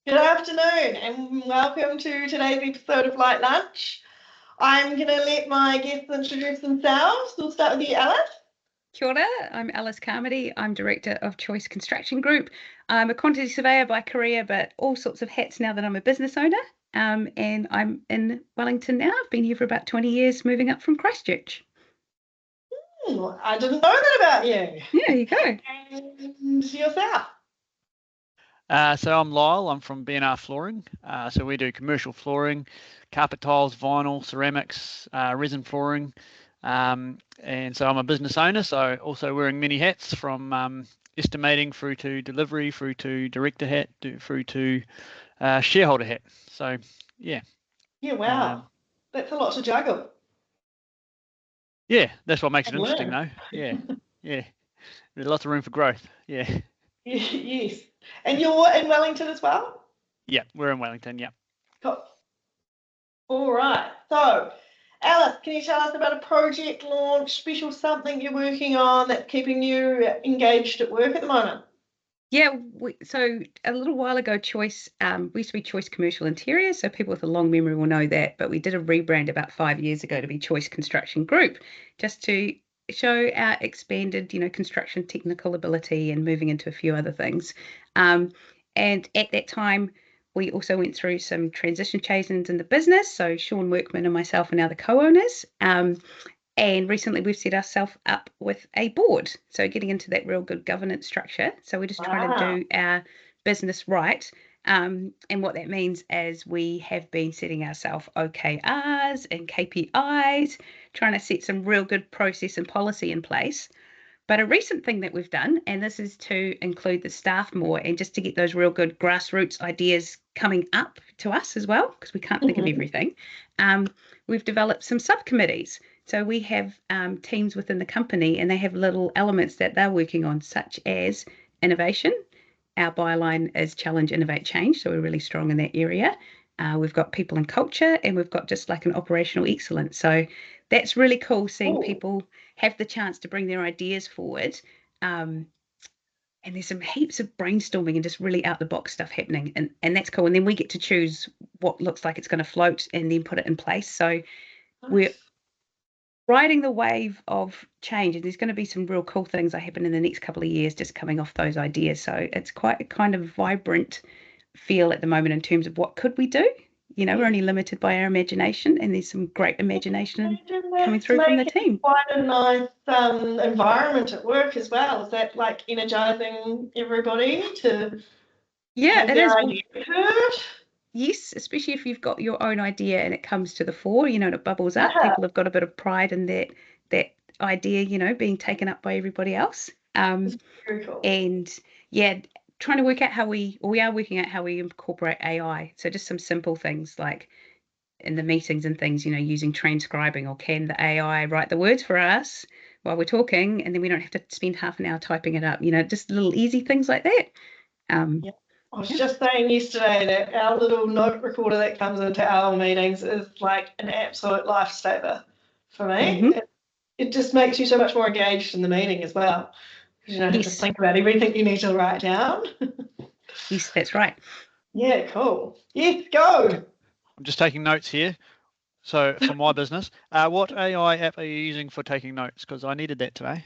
Good afternoon and welcome to today's episode of Light Lunch. I'm going to let my guests introduce themselves. We'll start with you, Alice. Kia ora, I'm Alice Carmody. I'm Director of Choice Construction Group. I'm a quantity surveyor by career, but all sorts of hats now that I'm a business owner. And I'm in Wellington now. I've been here for about 20 years, moving up from Christchurch. I didn't know that about you. Yeah, there you go. And yourself? So I'm Lyall. I'm from B&R Flooring. So we do commercial flooring, carpet tiles, vinyl, ceramics, resin flooring. And so I'm a business owner, so also wearing many hats from estimating through to delivery, through to director hat, through to shareholder hat. So, yeah. Yeah, wow. That's a lot to juggle. Yeah, that's what makes it interesting, though. Yeah, yeah. There's lots of room for growth. Yeah. Yes. And you're in Wellington as well? Yeah, we're in Wellington, yeah. Cool. All right. So, Alice, can you tell us about a project launch, special something you're working on that's keeping you engaged at work at the moment? Yeah, so a little while ago, Choice, we used to be Choice Commercial Interiors, so people with a long memory will know that, but we did a rebrand about 5 years ago to be Choice Construction Group, just to show our expanded, construction technical ability and moving into a few other things. And at that time, we also went through some transition changes in the business. So Sean Workman and myself are now the co-owners. And recently we've set ourselves up with a board. So getting into that real good governance structure. So we're just trying to do our business right. And what that means is we have been setting ourselves OKRs and KPIs, trying to set some real good process and policy in place. But a recent thing that we've done, and this is to include the staff more and just to get those real good grassroots ideas coming up to us as well, because we can't think of everything, we've developed some subcommittees. So we have teams within the company and they have little elements that they're working on, such as innovation. Our byline is challenge, innovate, change. So we're really strong in that area. We've got people in culture and we've got just like an operational excellence. So that's really cool seeing people have the chance to bring their ideas forward. And there's some heaps of brainstorming and just really out the box stuff happening. And that's cool. And then we get to choose what looks like it's going to float and then put it in place. So we're riding the wave of change, and there's going to be some real cool things that happen in the next couple of years just coming off those ideas. So it's quite a kind of vibrant feel at the moment in terms of what could we do. We're only limited by our imagination, and there's some great imagination coming through from the team. Quite a nice environment at work as well. Is that like energizing everybody to have their idea heard? Yes, especially if you've got your own idea and it comes to the fore, and it bubbles up. People have got a bit of pride in that idea, being taken up by everybody else. Very cool. And yeah, trying to work out we are working out how we incorporate AI. So just some simple things like in the meetings and things, using transcribing, or can the AI write the words for us while we're talking, and then we don't have to spend half an hour typing it up, just little easy things like that. I was just saying yesterday that our little note recorder that comes into our meetings is like an absolute lifesaver for me. It just makes you so much more engaged in the meeting as well, because you don't have to think about everything you need to write down. Yes, that's right. Yeah, cool. Yes, go. I'm just taking notes here. So for my business, what AI app are you using for taking notes? Because I needed that today.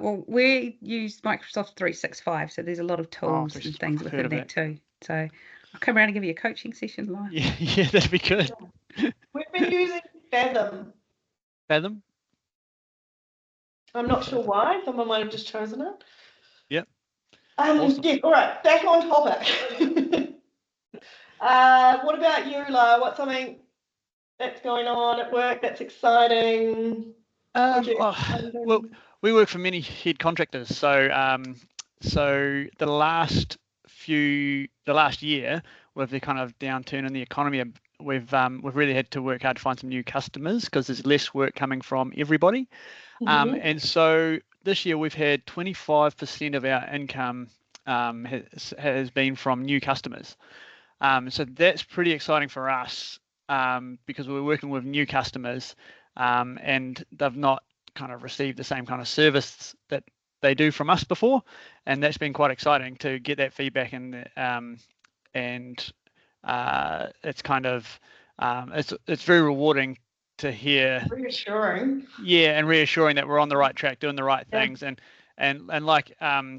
Well, we use Microsoft 365, so there's a lot of tools and things within that too. So I'll come around and give you a coaching session live. Yeah, that'd be good. We've been using Fathom. Fathom? I'm not sure why. Someone might have just chosen it. Yep. Awesome. Yeah, all right, back on topic. What about you, Lyall? What's something that's going on at work that's exciting? Well, we work for many head contractors, so the last year, with the kind of downturn in the economy, we've really had to work hard to find some new customers because there's less work coming from everybody. And so this year we've had 25% of our income has been from new customers. So that's pretty exciting for us because we're working with new customers and they've not kind of received the same kind of service that they do from us before, and that's been quite exciting to get that feedback and and it's kind of it's very rewarding to hear. Reassuring. Yeah, and reassuring that we're on the right track, doing the right Yeah. things, and like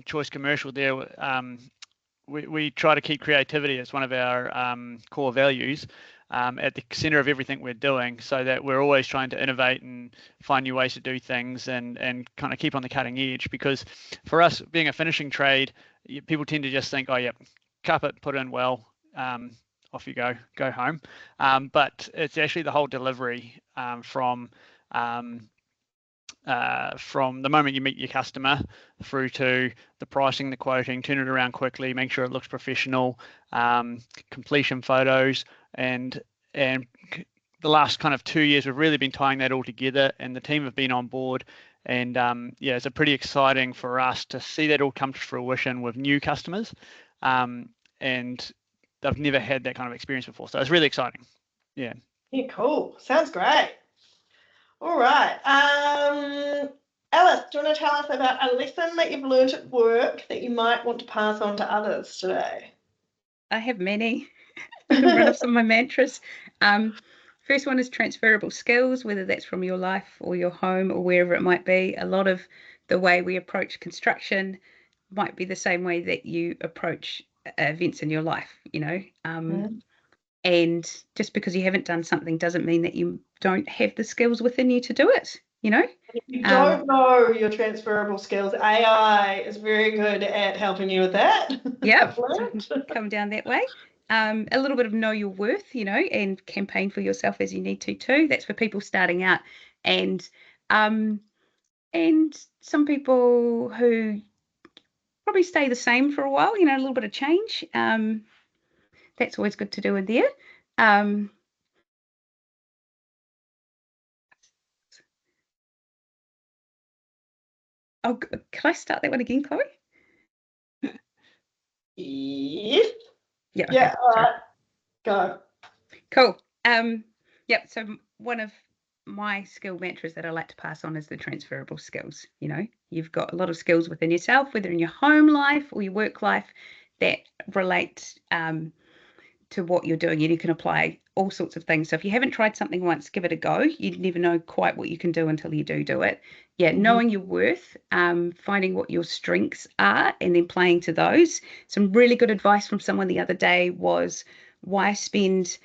Choice Commercial there, we try to keep creativity as one of our core values at the center of everything we're doing, so that we're always trying to innovate and find new ways to do things and kind of keep on the cutting edge. Because for us, being a finishing trade, people tend to just think, oh yeah, cup it, put in well, off you go home. But it's actually the whole delivery from the moment you meet your customer through to the pricing, the quoting, turn it around quickly, make sure it looks professional, completion photos, and the last kind of 2 years we've really been tying that all together, and the team have been on board, and yeah, it's a pretty exciting for us to see that all come to fruition with new customers, and they've never had that kind of experience before, so it's really exciting. Yeah, Cool. Sounds great. All right. Alice, do you want to tell us about a lesson that you've learned at work that you might want to pass on to others today? I have many. I can run off some of my mantras. First one is transferable skills, whether that's from your life or your home or wherever it might be. A lot of the way we approach construction might be the same way that you approach events in your life, and just because you haven't done something doesn't mean that you don't have the skills within you to do it, If you don't know your transferable skills, AI is very good at helping you with that. Yeah, so come down that way. A little bit of know your worth, and campaign for yourself as you need to too. That's for people starting out, and some people who probably stay the same for a while, a little bit of change. That's always good to do in there. Oh, can I start that one again, Chloe? Yes. Yeah. Okay. Yeah. All right. Go. Cool. Yep. So one of my skill mantras that I like to pass on is the transferable skills. You've got a lot of skills within yourself, whether in your home life or your work life, that relate to what you're doing, and you can apply all sorts of things. So if you haven't tried something once, give it a go. You'd never know quite what you can do until you do it. Yeah, knowing your worth, finding what your strengths are, and then playing to those. Some really good advice from someone the other day was, why spend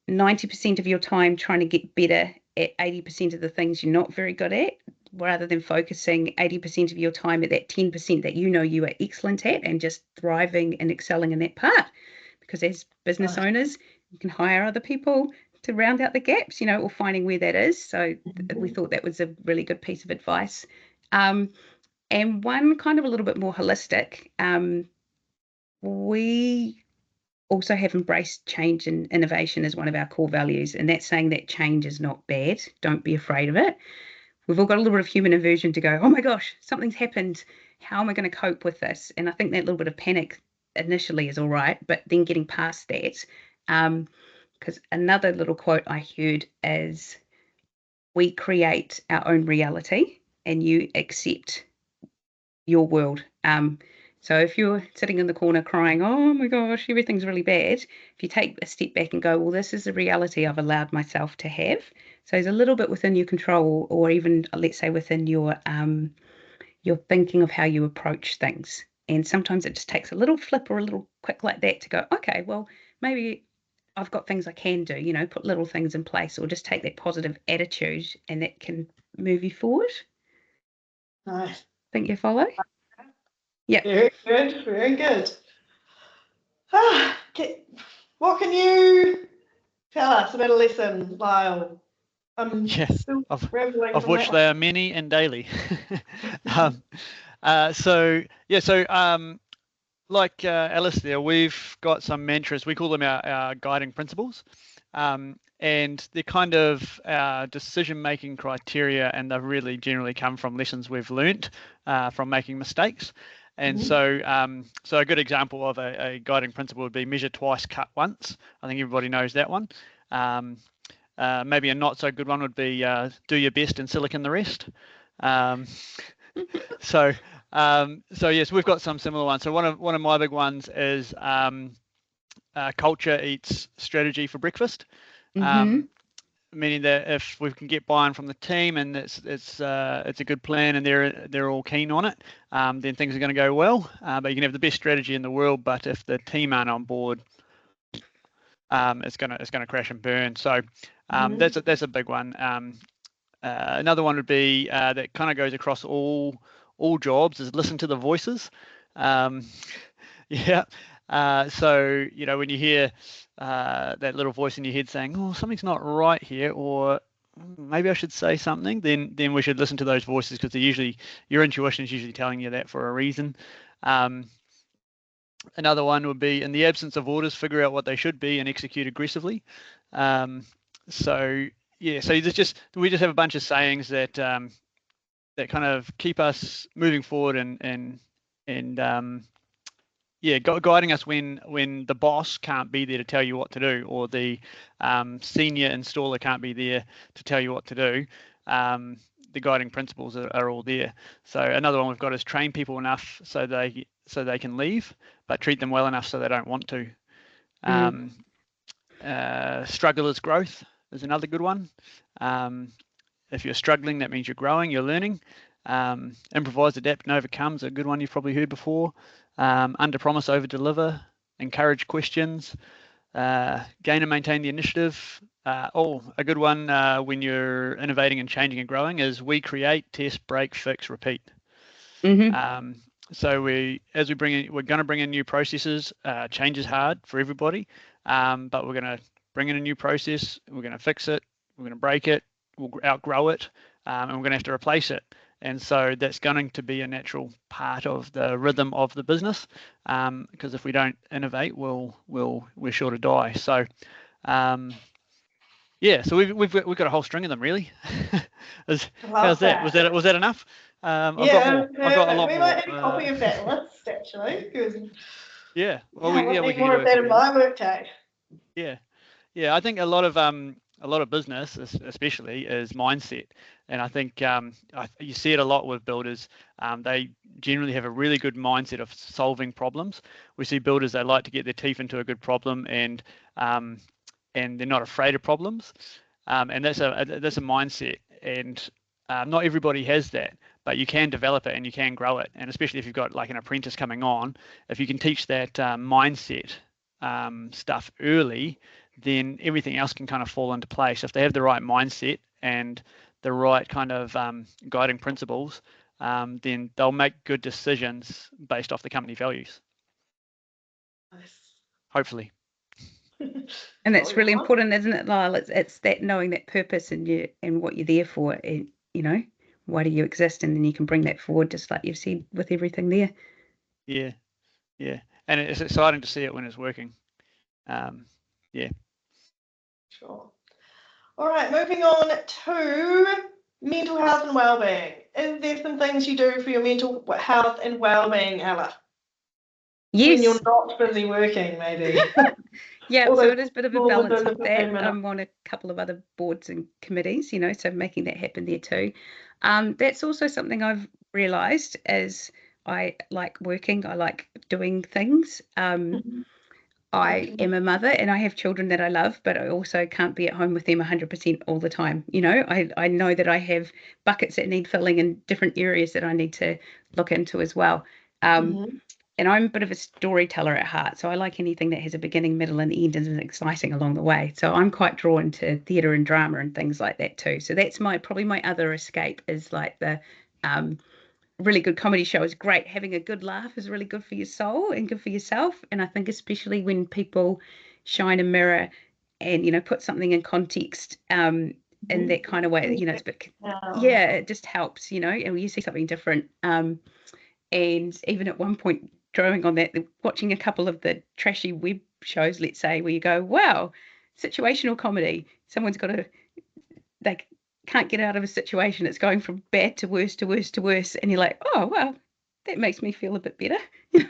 90% of your time trying to get better at 80% of the things you're not very good at, rather than focusing 80% of your time at that 10% that you are excellent at and just thriving and excelling in that part. Because as business owners, you can hire other people to round out the gaps, or finding where that is. So we thought that was a really good piece of advice. And one kind of a little bit more holistic, we also have embraced change and innovation as one of our core values. And that's saying that change is not bad. Don't be afraid of it. We've all got a little bit of human aversion to go, oh my gosh, something's happened. How am I going to cope with this? And I think that little bit of panic initially is all right, but then getting past that, because another little quote I heard is, we create our own reality and you accept your world. So if you're sitting in the corner crying, oh my gosh, everything's really bad, if you take a step back and go, well, this is the reality I've allowed myself to have. So there's a little bit within your control, or even, let's say, within your thinking of how you approach things. And sometimes it just takes a little flip or a little quick like that to go, okay, well, maybe I've got things I can do, put little things in place, or just take that positive attitude, and that can move you forward. Nice. Think you follow? Yeah. Very good. Very good. Okay. What can you tell us about a lesson, Lyall? Yes, of from which that. there are many and daily. Like Alice there, we've got some mantras. We call them our guiding principles, and they're kind of our decision-making criteria, and they've really generally come from lessons we've learnt from making mistakes. And so a good example of a guiding principle would be measure twice, cut once. I think everybody knows that one. Maybe a not so good one would be do your best and silicon the rest. So yes, we've got some similar ones. So one of my big ones is culture eats strategy for breakfast. Meaning that if we can get buy-in from the team and it's a good plan and they're all keen on it, then things are going to go well. But you can have the best strategy in the world, but if the team aren't on board, it's gonna crash and burn. So that's a big one. Another one would be that kind of goes across all jobs is listen to the voices. Yeah. So, when you hear that little voice in your head saying, oh, something's not right here, or maybe I should say something, then we should listen to those voices, because your intuition is usually telling you that for a reason. Another one would be, in the absence of orders, figure out what they should be and execute aggressively. So we just have a bunch of sayings that that kind of keep us moving forward and guiding us when the boss can't be there to tell you what to do, or the senior installer can't be there to tell you what to do. The guiding principles are all there. So another one we've got is train people enough so they can leave, but treat them well enough so they don't want to. Struggle is growth is another good one. If you're struggling, that means you're growing, you're learning. Improvise, adapt, and overcome is a good one you've probably heard before. Under promise, over deliver. Encourage questions. Gain and maintain the initiative. A good one when you're innovating and changing and growing is we create, test, break, fix, repeat. So we're going to bring in new processes. Change is hard for everybody, but we're going to bring in a new process. We're going to fix it. We're going to break it. We'll outgrow it, and we're going to have to replace it. And so that's going to be a natural part of the rhythm of the business, because if we don't innovate, we're sure to die. So, so we've got a whole string of them, really. How's that? Was that enough? I've got a lot we more. might need a copy of that list, actually. Yeah. Well, we need more of that in my workday. Yeah. I think a lot of business, especially, is mindset, and I think you see it a lot with builders. They generally have a really good mindset of solving problems. We see builders, they like to get their teeth into a good problem, and they're not afraid of problems, and that's a mindset, and not everybody has that, but you can develop it and you can grow it, and especially if you've got like an apprentice coming on, if you can teach that mindset stuff early, then everything else can kind of fall into place. If they have the right mindset and the right kind of guiding principles, then they'll make good decisions based off the company values. Nice. Hopefully. And that's really important, isn't it, Lyall? It's that knowing that purpose and what you're there for, and why do you exist, and then you can bring that forward, just like you've said with everything there. Yeah, and it's exciting to see it when it's working. Sure. All right, moving on to mental health and wellbeing. Is there some things you do for your mental health and wellbeing, Ella? Yes. When you're not busy working, maybe. Yeah, so it is a bit of a balance of that. I'm on a couple of other boards and committees, so making that happen there too. That's also something I've realised, as I like working, I like doing things. I am a mother and I have children that I love, but I also can't be at home with them 100% all the time. I know that I have buckets that need filling in different areas that I need to look into as well. And I'm a bit of a storyteller at heart, so I like anything that has a beginning, middle, and end and is exciting along the way. So I'm quite drawn to theatre and drama and things like that too. So that's probably my other escape, is like the really good comedy show is great. Having a good laugh is really good for your soul and good for yourself. And I think especially when people shine a mirror and put something in context in that kind of way, it's a bit, it just helps, and you see something different. And even at one point, drawing on that, watching a couple of the trashy web shows, let's say, where you go, wow, situational comedy. They can't get out of a situation. It's going from bad to worse to worse to worse. And you're like, oh, well, that makes me feel a bit better,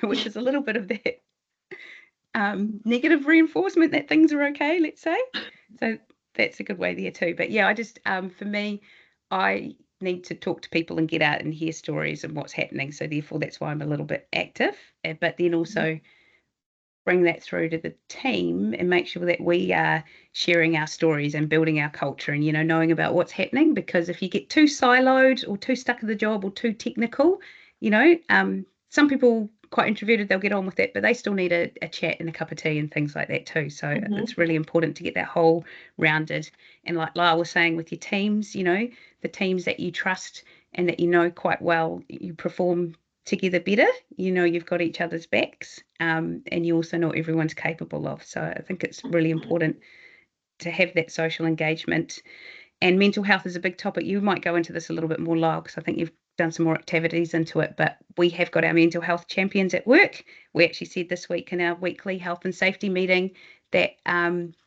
which is a little bit of that negative reinforcement that things are okay, let's say. So that's a good way there too. But yeah, I just, for me, I need to talk to people and get out and hear stories and what's happening. So therefore, that's why I'm a little bit active. But then also bring that through to the team and make sure that we are sharing our stories and building our culture and, knowing about what's happening. Because if you get too siloed or too stuck in the job or too technical, some people quite introverted, they'll get on with it, but they still need a chat and a cup of tea and things like that too. So it's really important to get that whole rounded. And like Lyall was saying, with your teams, the teams that you trust and that quite well, you perform together better. You've got each other's backs, and you also know what everyone's capable of. So I think it's really important to have that social engagement. And mental health is a big topic. You might go into this a little bit more, Lyall, because I think you've done some more activities into it, but we have got our mental health champions at work. We actually said this week in our weekly health and safety meeting that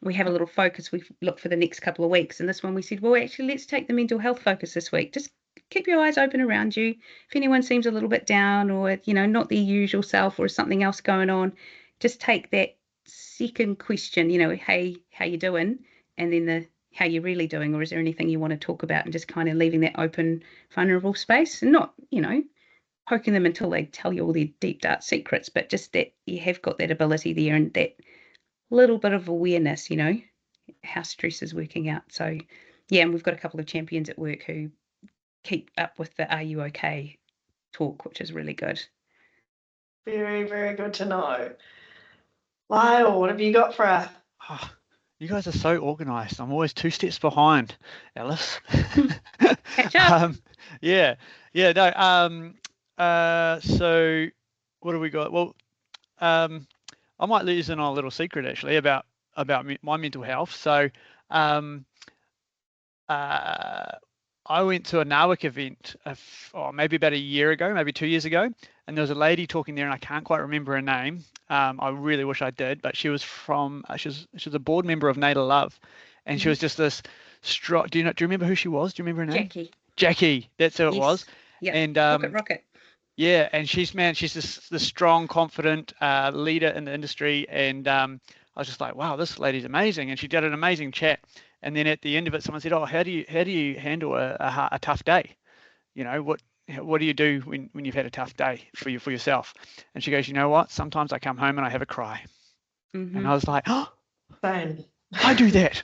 we have a little focus we look for the next couple of weeks. And this one we said, well, actually, let's take the mental health focus this week. Just keep your eyes open around you. If anyone seems a little bit down or, not their usual self or something else going on, just take that second question, hey, how you doing? And then the how you're really doing, or is there anything you want to talk about, and just kind of leaving that open, vulnerable space and not, poking them until they tell you all their deep, dark secrets, but just that you have got that ability there and that little bit of awareness, how stress is working out. So, yeah, and we've got a couple of champions at work who keep up with the Are You Okay talk, which is really good. Very, very good to know. Lyall, what have you got for us? Oh, you guys are so organised. I'm always 2 steps behind, Alice. Catch up. So what have we got? Well, I might let you in on a little secret actually about my mental health. So I went to a NAWIC event maybe about a year ago, maybe 2 years ago, and there was a lady talking there, and I can't quite remember her name. I really wish I did, but she was she was a board member of Nader Love, and she was just this strong. Do you remember who she was? Do you remember her name? Jackie. That's who it was. Yeah. And Rocket. Yeah, and she's this strong, confident leader in the industry, and I was just like, wow, this lady's amazing, and she did an amazing chat. And then at the end of it, someone said, "Oh, how do you handle a tough day? What do you do when you've had a tough day for yourself?" And she goes, "You know what? Sometimes I come home and I have a cry." And I was like, "Oh, same. I do that.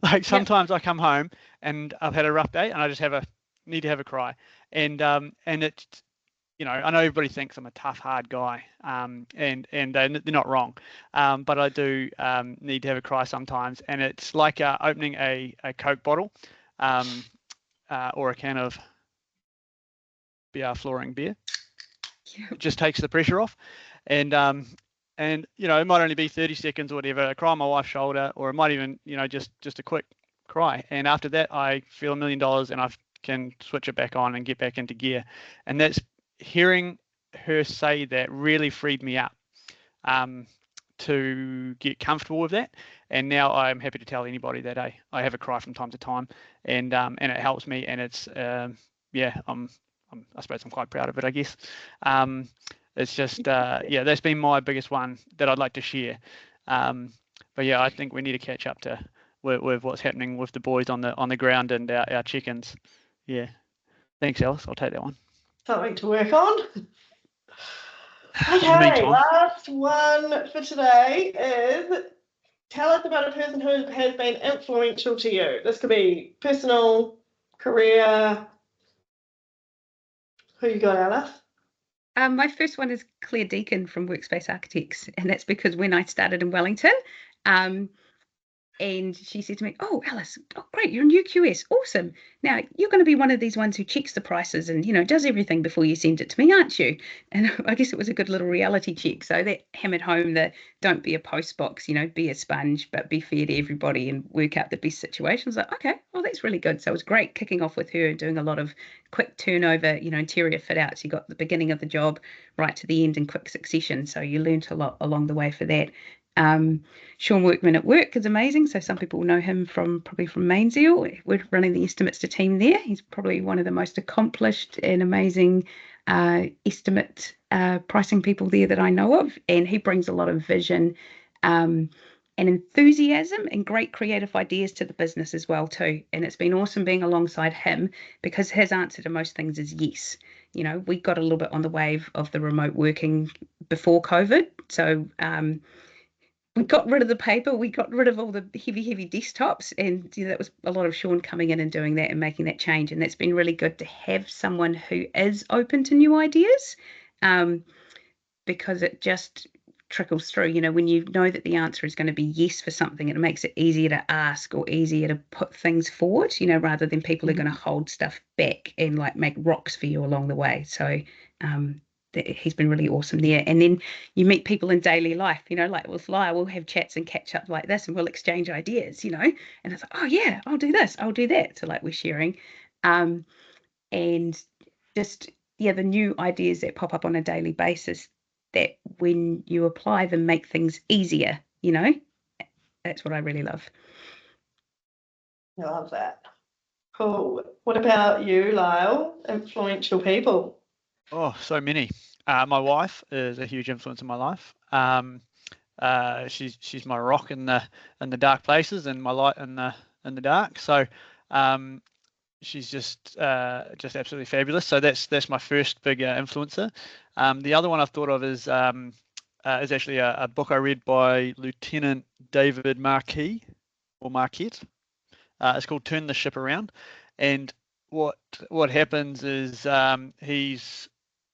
Like sometimes I come home and I've had a rough day and I just need to have a cry." And it's, I know everybody thinks I'm a tough, hard guy, and they're not wrong, but I do need to have a cry sometimes, and it's like opening a Coke bottle, or a can of BR Flooring beer. It just takes the pressure off, and it might only be 30 seconds or whatever. I cry on my wife's shoulder, or it might even just a quick cry, and after that I feel $1 million and I can switch it back on and get back into gear. And that's hearing her say that really freed me up to get comfortable with that. And now I'm happy to tell anybody that I have a cry from time to time, and it helps me. And it's I suppose I'm quite proud of it, I guess. It's just that's been my biggest one that I'd like to share. But yeah, I think we need to catch up with what's happening with the boys on the ground and our chickens. Yeah. Thanks, Alice. I'll take that one. Something to work on. Okay, last one for today is tell us about a person who has been influential to you. This could be personal, career. Who you got, Alice? My first one is Claire Deacon from Workspace Architects, and that's because when I started in Wellington, and she said to me, "Oh, Alice, great, you're in UQS, awesome. Now you're going to be one of these ones who checks the prices and does everything before you send it to me, aren't you?" And I guess it was a good little reality check. So that hammered home the don't be a post box, be a sponge, but be fair to everybody and work out the best situations. Like, okay, well that's really good. So it was great kicking off with her and doing a lot of quick turnover, interior fit outs. You got the beginning of the job right to the end in quick succession. So you learnt a lot along the way for that. Sean Workman at work is amazing. So some people know him probably from Mainzeal. We're running the estimates to team there. He's probably one of the most accomplished and amazing estimate pricing people there that I know of. And he brings a lot of vision and enthusiasm and great creative ideas to the business as well too. And it's been awesome being alongside him because his answer to most things is yes. We got a little bit on the wave of the remote working before COVID. So we got rid of the paper, we got rid of all the heavy desktops, and that was a lot of Sean coming in and doing that and making that change. And that's been really good to have someone who is open to new ideas, because it just trickles through. When you know that the answer is going to be yes for something, it makes it easier to ask or easier to put things forward, rather than people are going to hold stuff back and like make rocks for you along the way. So he's been really awesome there. And then you meet people in daily life, like with Lyall, we'll have chats and catch up like this, and we'll exchange ideas, and it's like, oh yeah, I'll do this, I'll do that. So like we're sharing, and just the new ideas that pop up on a daily basis, that when you apply them make things easier. That's what I really love. I love that. Cool. What about you, Lyall? Influential people? Oh, so many. My wife is a huge influence in my life. She's my rock in the dark places and my light in the dark. So she's just absolutely fabulous. So that's my first big influencer. The other one I've thought of is actually a book I read by Lieutenant David Marquette. It's called Turn the Ship Around. And what happens is he's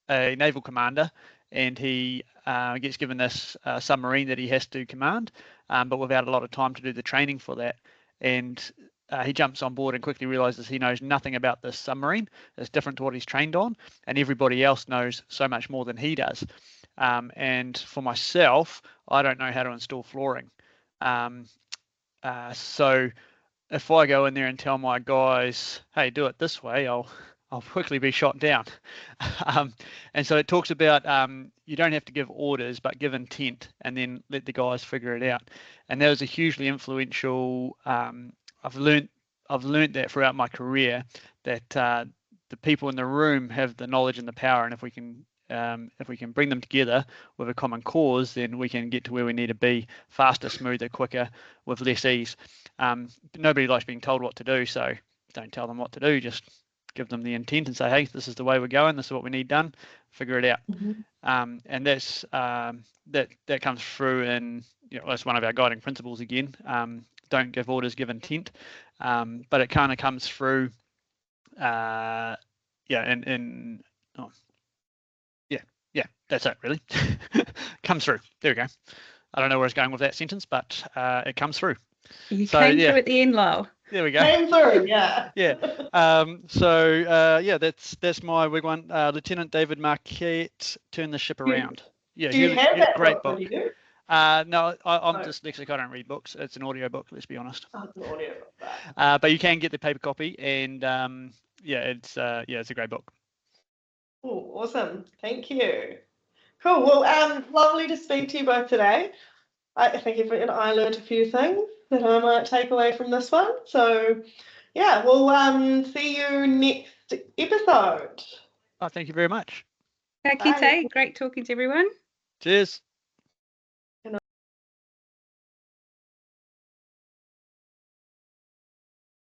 a naval commander, and he gets given this submarine that he has to command, but without a lot of time to do the training for that. And he jumps on board and quickly realizes he knows nothing about this submarine. It's different to what he's trained on, and everybody else knows so much more than he does. And for myself, I don't know how to install flooring. So if I go in there and tell my guys, hey, do it this way, I'll quickly be shot down. And so it talks about you don't have to give orders, but give intent, and then let the guys figure it out. And that was a hugely influential. I've learned that throughout my career, that the people in the room have the knowledge and the power, and if we can bring them together with a common cause, then we can get to where we need to be faster, smoother, quicker, with less ease. Nobody likes being told what to do, so don't tell them what to do. Just give them the intent and say, hey, this is the way we're going. This is what we need done. Figure it out. And that's that comes through in, that's one of our guiding principles again. Don't give orders, give intent. But it kind of comes through, that's it really. Comes through. There we go. I don't know where it's going with that sentence, but it comes through. You came through at the end, Lyall. There we go. Came through, yeah. Yeah. That's my big one. Lieutenant David Marquette, Turn the Ship Around. Do you have that great book? No, I'm dyslexic. I don't read books. It's an audio book, let's be honest. Oh, it's an audio book. Right. But you can get the paper copy, and it's a great book. Oh, awesome. Thank you. Cool. Well, lovely to speak to you both today. I think I learned a few things that I might take away from this one. So, yeah, we'll see you next episode. Oh, thank you very much. Kia kite. Great talking to everyone. Cheers.